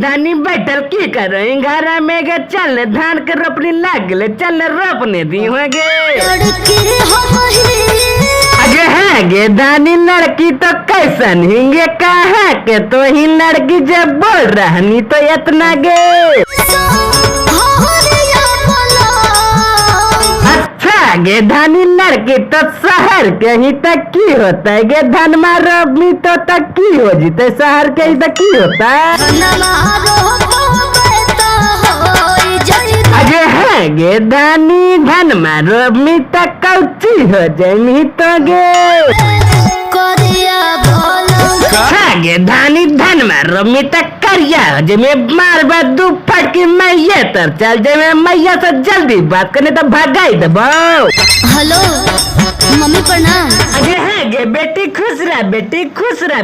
धानी बैठल की करो घर में गे चल धान के रोपनी लाग गले चल रोपने दी होगे अगे है गे धानी लड़की तो कैसन हिंगे कहा के तो ही लड़की जब बोल रहनी तो इतना गे अच्छा गे धानी लड़की तो शहर के ही तक की होता है गे धन मारोबनी तो तक की हो जीते शहर के ही तक की होता है अगे है गे धानी धन मारोबनी तक कौची हो जामी तो गे गे धानी धन मारोबनी तक करिया जमे मार बात दू फटकी मैया तर चल जमे मैया से जल्दी बात करने तो भागाई दबो। हेलो मम्मी प्रणाम। अरे है गे बेटी खुश रह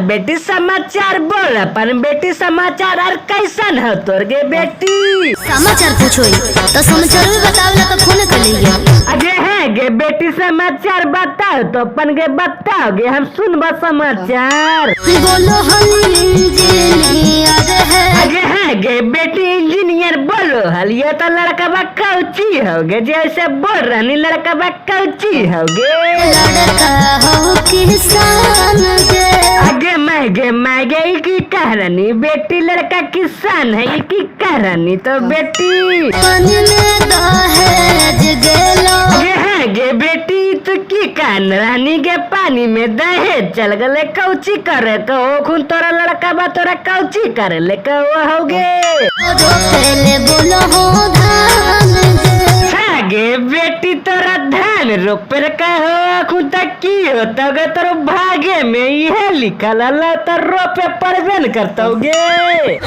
बेटी समाचार बोल अपन बेटी समाचार और कैसन हो तोर गे बेटी समाचार पूछो तो समाचार भी बताओ तो फोन कर लीजिए। अरे है गे बेटी समाचार बताओ तो अपन गे बताओ गे हम सुनबो समाचार बोलो हम इंजीनियर है। अरे है गे बेटी इंजीनियर बोलो हल ये तो लड़का बा कौची हो गे जैसे बोल रही लड़का बा कौची हो गे लड़का हो किसान गे आगे मैं की कह रही बेटी लड़का किसान है की कह रही तो बेटी दहेज गेलो ये है गे बेटी तो की कान रानी के पानी में दहेज चल गले कौची करे कहो खून तोरा लड़का बा तोरा कौची करे ले कहो हो गे पहले बोलो हो धान गे बेटी तोरा धान रोपर कहो खून तक की होता गे तोर भागे में यह लिखल तो रोपे परबेन करता गे